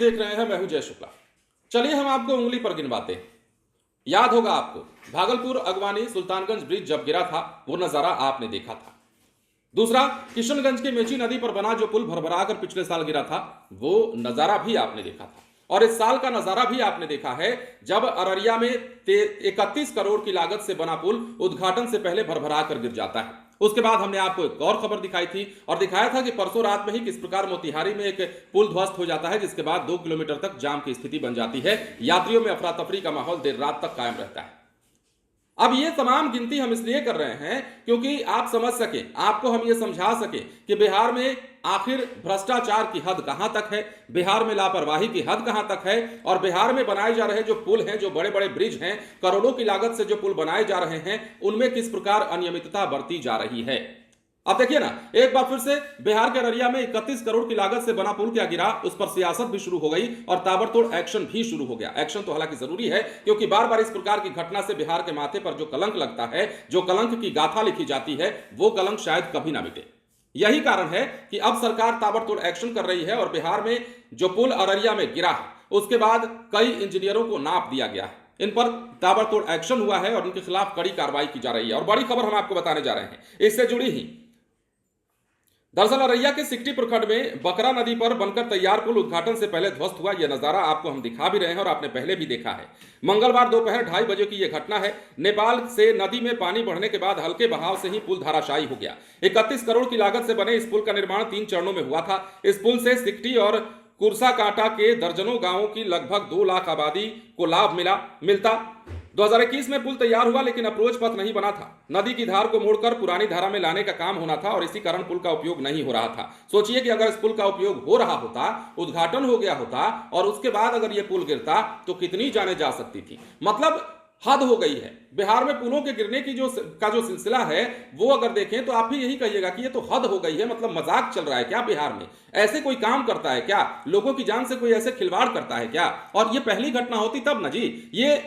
देख रहे हैं, मैं हूं जय शुक्ला। चलिए हम आपको उंगली पर गिनवाते हैं। याद होगा आपको, भागलपुर अगवानी सुल्तानगंज ब्रिज जब गिरा था वो नजारा आपने देखा था। दूसरा, किशनगंज के मेची नदी पर बना जो पुल भरभरा कर पिछले साल गिरा था वो नजारा भी आपने देखा था। और इस साल का नजारा भी आपने देखा है जब अररिया में 31 करोड़ की लागत से बना पुल उद्घाटन से पहले भरभरा कर गिर जाता है। उसके बाद हमने आपको एक और खबर दिखाई थी और दिखाया था कि परसों रात में ही किस प्रकार मोतिहारी में एक पुल ध्वस्त हो जाता है, जिसके बाद 2 किलोमीटर तक जाम की स्थिति बन जाती है। यात्रियों में अफरा तफरी का माहौल देर रात तक कायम रहता है। अब ये तमाम गिनती हम इसलिए कर रहे हैं क्योंकि आप समझ सके, आपको हम ये समझा सके कि बिहार में आखिर भ्रष्टाचार की हद कहां तक है, बिहार में लापरवाही की हद कहां तक है, और बिहार में बनाए जा रहे जो पुल हैं, जो बड़े बड़े ब्रिज हैं, करोड़ों की लागत से जो पुल बनाए जा रहे हैं, उनमें किस प्रकार अनियमितता बरती जा रही है। अब देखिए ना, एक बार फिर से बिहार के अररिया में 31 करोड़ की लागत से बना पुल क्या गिरा, उस पर सियासत भी शुरू हो गई और ताबड़तोड़ एक्शन भी शुरू हो गया। एक्शन तो हालांकि जरूरी है क्योंकि बार बार इस प्रकार की घटना से बिहार के माथे पर जो कलंक लगता है, जो कलंक की गाथा लिखी जाती है, वो कलंक शायद कभी ना मिटे। यही कारण है कि अब सरकार ताबड़तोड़ एक्शन कर रही है और बिहार में जो पुल अररिया में गिरा है उसके बाद कई इंजीनियरों को नाप दिया गया है, इन पर ताबड़तोड़ एक्शन हुआ है और उनके खिलाफ कड़ी कार्रवाई की जा रही है। और बड़ी खबर हम आपको बताने जा रहे हैं इससे जुड़ी ही। दरअसल अररिया के सिकटी प्रखंड में बकरा नदी पर बनकर तैयार पुल उद्घाटन से पहले ध्वस्त हुआ। यह नजारा आपको हम दिखा भी रहे हैं और आपने पहले भी देखा है। मंगलवार दोपहर 2:30 बजे की यह घटना है। नेपाल से नदी में पानी बढ़ने के बाद हल्के बहाव से ही पुल धाराशायी हो गया। 31 करोड़ की लागत से बने इस पुल का निर्माण 3 चरणों में हुआ था। इस पुल से सिकटी और कुर्साकांटा के दर्जनों गांवों की लगभग 2 लाख आबादी को लाभ मिलता। 2021 में पुल तैयार हुआ लेकिन अप्रोच पथ नहीं बना था। नदी की धार को मोड़कर पुरानी धारा में लाने का काम होना था और इसी कारण पुल का उपयोग नहीं हो रहा था। सोचिए कि अगर इस पुल का उपयोग हो रहा होता, उद्घाटन हो गया होता और उसके बाद अगर यह पुल गिरता तो कितनी जाने जा सकती थी। मतलब हद हो गई है। बिहार में पुलों के गिरने की जो सिलसिला है वो अगर देखें तो आप भी यही कहिएगा कि ये तो हद हो गई है। मतलब मजाक चल रहा है क्या बिहार में? ऐसे कोई काम करता है क्या? लोगों की जान से कोई ऐसे खिलवाड़ करता है क्या? और ये पहली घटना होती तब ना जी, ये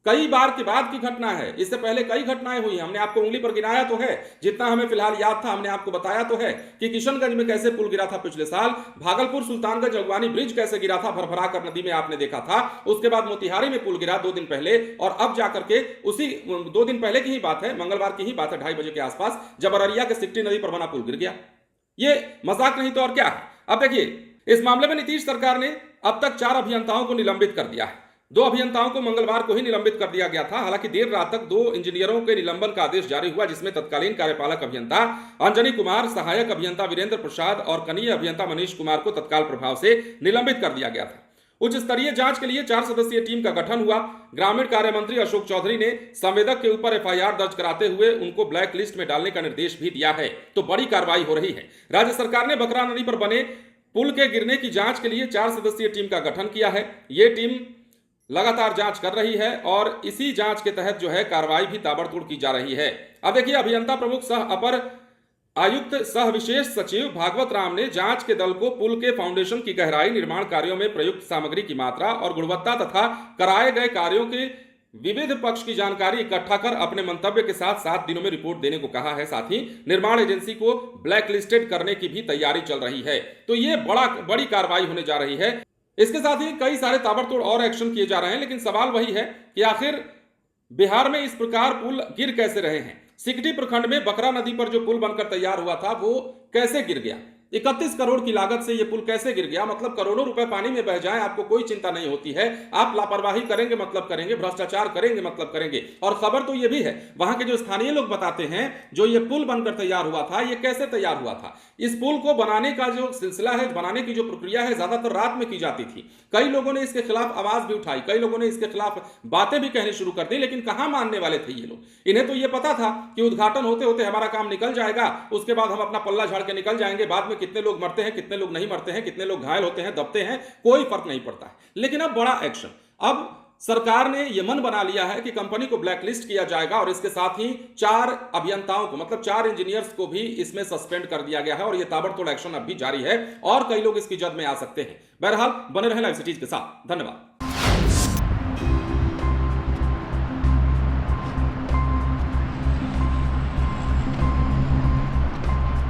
कई बार के बाद की घटना है। इससे पहले कई घटनाएं हुई हैं, हमने आपको उंगली पर गिनाया तो है। जितना हमें फिलहाल याद था हमने आपको बताया तो है कि किशनगंज में कैसे पुल गिरा था पिछले साल, भागलपुर सुल्तानगंज अगवानी ब्रिज कैसे गिरा था, भरभरा कर नदी में आपने देखा था। उसके बाद मोतिहारी में पुल गिरा 2 दिन पहले, और अब जाकर के उसी 2 दिन पहले की ही बात है, मंगलवार की ही बात है 2:30 बजे के आसपास, जब अररिया के सिकटी नदी पर बना पुल गिर गया। ये मजाक नहीं तो और क्या है। अब देखिए, इस मामले में नीतीश सरकार ने अब तक 4 अभियंताओं को निलंबित कर दिया है। 2 अभियंताओं को मंगलवार को ही निलंबित कर दिया गया था। हालांकि देर रात तक 2 इंजीनियरों के निलंबन का आदेश जारी हुआ, जिसमें तत्कालीन कार्यपालक अभियंता अंजनी कुमार, सहायक अभियंता वीरेंद्र प्रसाद और कनीय अभियंता मनीष कुमार को तत्काल प्रभाव से निलंबित कर दिया गया था। उच्च स्तरीय जांच के लिए 4 सदस्यीय टीम का गठन हुआ। ग्रामीण कार्य मंत्री अशोक चौधरी ने संवेदक के ऊपर FIR दर्ज कराते हुए उनको ब्लैक लिस्ट में डालने का निर्देश भी दिया है। तो बड़ी कार्रवाई हो रही है। राज्य सरकार ने बकरा नदी पर बने पुल के गिरने की जांच के लिए 4 सदस्यीय टीम का गठन किया है। ये टीम लगातार जांच कर रही है और इसी जांच के तहत जो है कार्रवाई भी ताबड़तोड़ की जा रही है। अब देखिए, अभियंता प्रमुख सह अपर आयुक्त सह विशेष सचिव भागवत राम ने जांच के दल को पुल के फाउंडेशन की गहराई, निर्माण कार्यों में प्रयुक्त सामग्री की मात्रा और गुणवत्ता तथा कराए गए कार्यों के विविध पक्ष की जानकारी इकट्ठा कर अपने मंतव्य के साथ 7 दिनों में रिपोर्ट देने को कहा है। साथ ही निर्माण एजेंसी को ब्लैक लिस्टेड करने की भी तैयारी चल रही है। तो ये बड़ी कार्रवाई होने जा रही है। इसके साथ ही कई सारे ताबड़तोड़ और एक्शन किए जा रहे हैं, लेकिन सवाल वही है कि आखिर बिहार में इस प्रकार पुल गिर कैसे रहे हैं। सिकटी प्रखंड में बकरा नदी पर जो पुल बनकर तैयार हुआ था वो कैसे गिर गया? 31 करोड़ की लागत से यह पुल कैसे गिर गया? मतलब करोड़ों रुपए पानी में बह जाएं, आपको कोई चिंता नहीं होती है। आप लापरवाही करेंगे मतलब करेंगे, भ्रष्टाचार करेंगे मतलब करेंगे। और खबर तो यह भी है, वहां के जो स्थानीय लोग बताते हैं जो ये पुल बनकर तैयार हुआ था, ये कैसे तैयार हुआ था। इस पुल को बनाने का जो सिलसिला है, बनाने की जो प्रक्रिया है, ज्यादातर रात में की जाती थी। कई लोगों ने इसके खिलाफ आवाज भी उठाई, कई लोगों ने इसके खिलाफ बातें भी कहनी शुरू कर दी, लेकिन कहां मानने वाले थे ये लोग। इन्हें तो ये पता था कि उद्घाटन होते होते हमारा काम निकल जाएगा, उसके बाद हम अपना पल्ला झाड़ के निकल जाएंगे। बाद में कितने लोग मरते हैं, कितने लोग नहीं मरते हैं, कितने लोग घायल होते हैं, दबते हैं, कोई फर्क नहीं पड़ता है। लेकिन अब बड़ा एक्शन, अब सरकार ने यह मन बना लिया है कि कंपनी को ब्लैकलिस्ट किया जाएगा और इसके साथ ही 4 अभियंताओं को, मतलब 4 इंजीनियर्स को भी इसमें सस्पेंड कर दिया गया है और यह ताबड़तोड़ एक्शन अब भी जारी है और कई लोग इसकी जद में आ सकते हैं। बहरहाल बने रहें लाइव सिटीज के साथ। धन्यवाद।